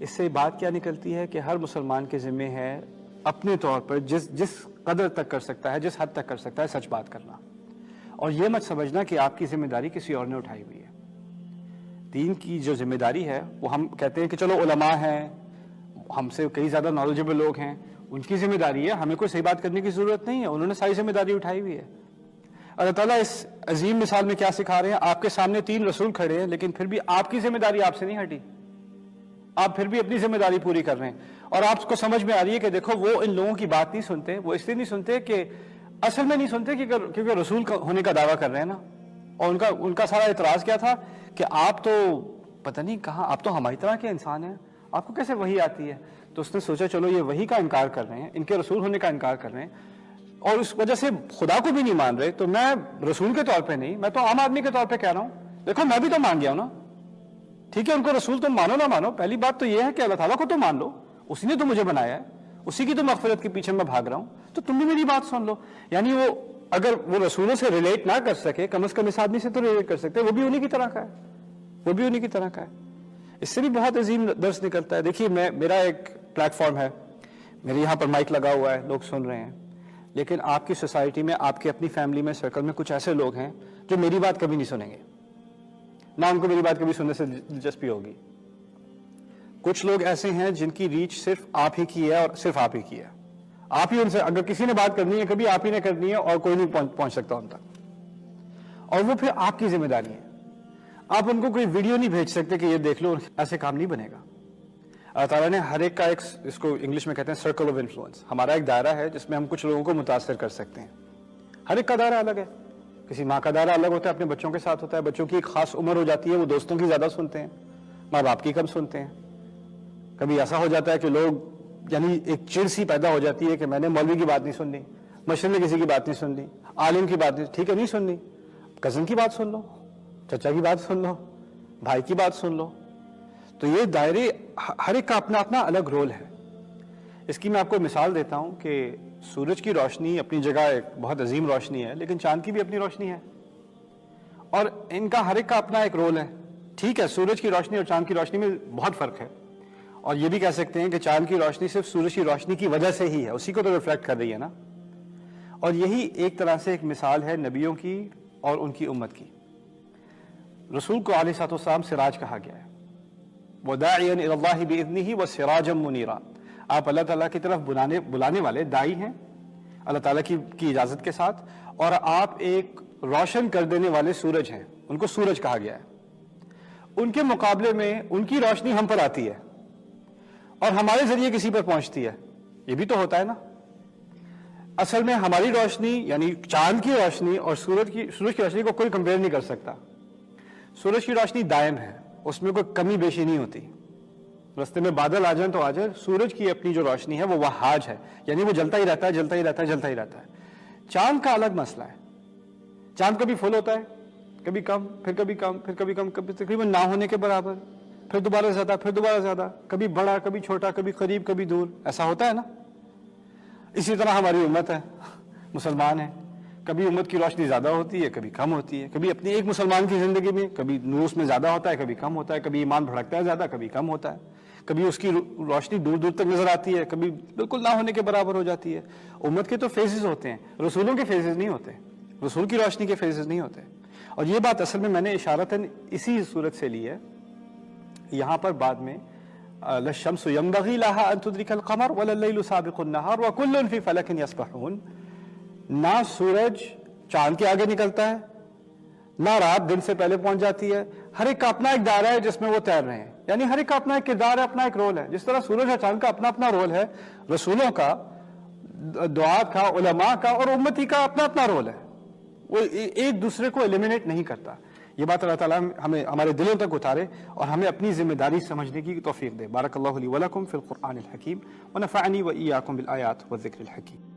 اس سے بات کیا نکلتی ہے کہ ہر مسلمان کے ذمہ ہے اپنے طور پر جس قدر تک کر سکتا ہے، جس حد تک کر سکتا ہے، سچ بات کرنا، اور یہ مت سمجھنا کہ آپ کی ذمہ داری کسی اور نے اٹھائی ہوئی ہے۔ دین کی جو ذمہ داری ہے وہ ہم کہتے ہیں کہ چلو علماء ہیں، ہم سے کئی زیادہ نالجبل لوگ ہیں، ان کی ذمہ داری ہے، ہمیں کوئی صحیح بات کرنے کی ضرورت نہیں ہے، انہوں نے ساری ذمہ داری اٹھائی ہوئی ہے۔ اللہ تعالیٰ اس عظیم مثال میں کیا سکھا رہے ہیں؟ آپ کے سامنے 3 رسول کھڑے ہیں، لیکن پھر بھی آپ کی ذمہ داری آپ سے نہیں ہٹی، آپ پھر بھی اپنی ذمہ داری پوری کر رہے ہیں، اور آپ کو سمجھ میں آ رہی ہے کہ دیکھو وہ ان لوگوں کی بات نہیں سنتے، وہ اس لیے نہیں سنتے کہ اصل میں نہیں سنتے کیونکہ رسول ہونے کا دعویٰ کر رہے ہیں نا، اور ان کا سارا اعتراض کیا تھا کہ آپ تو پتہ نہیں کہاں، آپ تو ہماری طرح کے انسان ہیں، آپ کو کیسے وحی آتی ہے؟ تو اس نے سوچا چلو یہ وحی کا انکار کر رہے ہیں، ان کے رسول ہونے کا انکار کر رہے ہیں، اور اس وجہ سے خدا کو بھی نہیں مان رہے، تو میں رسول کے طور پہ نہیں، میں تو عام آدمی کے طور پہ کہہ رہا ہوں دیکھو میں بھی تو مان گیا ہوں نا، ٹھیک ہے ان کو رسول تم مانو نہ مانو، پہلی بات تو یہ ہے کہ اللہ تعالیٰ کو تو مان لو، اسی نے تو مجھے بنایا ہے، اسی کی تو مغفرت کے پیچھے میں بھاگ رہا ہوں، تو تم بھی میری بات سن لو۔ یعنی وہ اگر وہ رسولوں سے ریلیٹ نہ کر سکے، کم از کم اس آدمی سے تو ریلیٹ کر سکتے، وہ بھی انہی کی طرح کا ہے، وہ بھی انہی کی طرح کا ہے۔ اس سے بھی بہت عظیم درس نکلتا ہے۔ دیکھیے میرا ایک پلیٹ فارم ہے، میرے یہاں پر مائک لگا ہوا ہے، لوگ سن رہے ہیں، لیکن آپ کی سوسائٹی میں، آپ کی اپنی فیملی میں، سرکل میں کچھ ایسے لوگ ہیں جو میری بات کبھی نہیں سنیں گے، نہ ان کو میری بات کبھی سننے سے دلچسپی ہوگی۔ کچھ لوگ ایسے ہیں جن کی ریچ صرف آپ ہی کی ہے، اور صرف آپ ہی کی ہے، آپ ہی ان سے اگر کسی نے بات کرنی ہے کبھی آپ ہی نے کرنی ہے، اور کوئی نہیں پہنچ سکتا ان تک، اور وہ پھر آپ کی ذمہ داری ہے۔ آپ ان کو کوئی ویڈیو نہیں بھیج سکتے کہ یہ دیکھ لو، ایسے کام نہیں بنے گا۔ اللہ تعالیٰ نے ہر ایک کا ایک، اس کو انگلش میں کہتے ہیں سرکل آف انفلوئنس، ہمارا ایک دائرہ ہے جس میں ہم کچھ لوگوں کو متاثر کر سکتے ہیں۔ ہر ایک کا دائرہ الگ ہے، کسی ماں کا دائرہ الگ ہوتا ہے، اپنے بچوں کے ساتھ ہوتا ہے، بچوں کی ایک خاص عمر ہو جاتی ہے، وہ دوستوں کی زیادہ سنتے ہیں، ماں باپ کی کم سنتے ہیں۔ کبھی ایسا ہو جاتا ہے کہ لوگ، یعنی ایک چڑ سی پیدا ہو جاتی ہے کہ میں نے مولوی کی بات نہیں سننی، مشرق نے کسی کی بات نہیں سننی، عالم کی بات نہیں، ٹھیک ہے نہیں سننی، کزن کی بات سن لو، چچا کی بات سن لو، بھائی کی بات سن لو۔ تو یہ دائرے ہر ایک کا اپنا اپنا الگ رول ہے۔ اس کی میں آپ کو مثال دیتا ہوں کہ سورج کی روشنی اپنی جگہ ایک بہت عظیم روشنی ہے، لیکن چاند کی بھی اپنی روشنی ہے، اور ان کا ہر ایک کا اپنا ایک رول ہے۔ ٹھیک ہے سورج کی روشنی اور چاند کی روشنی میں بہت فرق ہے، اور یہ بھی کہہ سکتے ہیں کہ چاند کی روشنی صرف سورج کی روشنی کی وجہ سے ہی ہے، اسی کو تو ریفلیکٹ کر رہی ہے نا۔ اور یہی ایک طرح سے ایک مثال ہے نبیوں کی اور ان کی امت کی۔ رسول کو علیہ الصلوۃ والسلام سراج کہا گیا ہے، وَدَاعِيًا إِلَى اللَّهِ بِإِذْنِهِ وَسِرَاجًا مُنِيرًا، آپ اللہ تعالیٰ کی طرف بلانے والے داعی ہیں اللہ تعالیٰ کی اجازت کے ساتھ، اور آپ ایک روشن کر دینے والے سورج ہیں، ان کو سورج کہا گیا ہے۔ ان کے مقابلے میں ان کی روشنی ہم پر آتی ہے اور ہمارے ذریعے کسی پر پہنچتی ہے، یہ بھی تو ہوتا ہے نا۔ اصل میں ہماری روشنی یعنی چاند کی روشنی اور سورج کی روشنی کو کوئی کمپیئر نہیں کر سکتا۔ سورج کی روشنی دائم ہے، اس میں کوئی کمی بیشی نہیں ہوتی، راستے میں بادل آ جائیں تو آ جائے، سورج کی اپنی جو روشنی ہے وہ وہاج ہے، یعنی وہ جلتا ہی رہتا ہے، جلتا ہی رہتا ہے، جلتا ہی رہتا ہے۔ چاند کا الگ مسئلہ ہے، چاند کبھی فل ہوتا ہے، کبھی کم، پھر کبھی کم، پھر کبھی کم، کبھی تقریباً نہ ہونے کے برابر، پھر دوبارہ زیادہ، پھر دوبارہ زیادہ، کبھی بڑا، کبھی چھوٹا، کبھی قریب، کبھی دور، ایسا ہوتا ہے نا۔ اسی طرح ہماری امت ہے، مسلمان ہیں، کبھی امت کی روشنی زیادہ ہوتی ہے، کبھی کم ہوتی ہے، کبھی اپنی ایک مسلمان کی زندگی میں کبھی نور اس میں زیادہ ہوتا ہے، کبھی کم ہوتا ہے، کبھی ایمان بھڑکتا ہے زیادہ، کبھی کم ہوتا ہے، کبھی اس کی روشنی دور دور تک نظر آتی ہے، کبھی بالکل نہ ہونے کے برابر ہو جاتی ہے۔ امت کے تو فیزز ہوتے ہیں، رسولوں کے فیزز نہیں ہوتے، رسول کی روشنی کے فیزز نہیں ہوتے۔ اور یہ بات اصل میں نے اشارتاً اسی صورت سے لی ہے، یہاں پر بعد میں للشمس ينبغي لها ان تدرك القمر ولا الليل سابق النهار وكل في فلك يسبحون، نہ سورج چاند کے آگے نکلتا ہے، نہ رات دن سے پہلے پہنچ جاتی ہے، ہر ایک کا اپنا ایک دائرہ ہے جس میں وہ تیر رہے ہیں، یعنی ہر ایک کا اپنا ایک کردار ہے، اپنا ایک رول ہے۔ جس طرح سورج اور چاند کا اپنا اپنا رول ہے، رسولوں کا، دعاء کا، علماء کا اور امتی کا اپنا اپنا رول ہے، وہ ایک دوسرے کو ایلیمینیٹ نہیں کرتا۔ یہ بات اللہ تعالیٰ ہمیں ہمارے دلوں تک اتارے اور ہمیں اپنی ذمہ داری سمجھنے کی توفیق دے۔ بارک اللہ لی ولکم فی القرآن الحکیم ونفعنی وإیاکم بالآیات والذکر الحکیم۔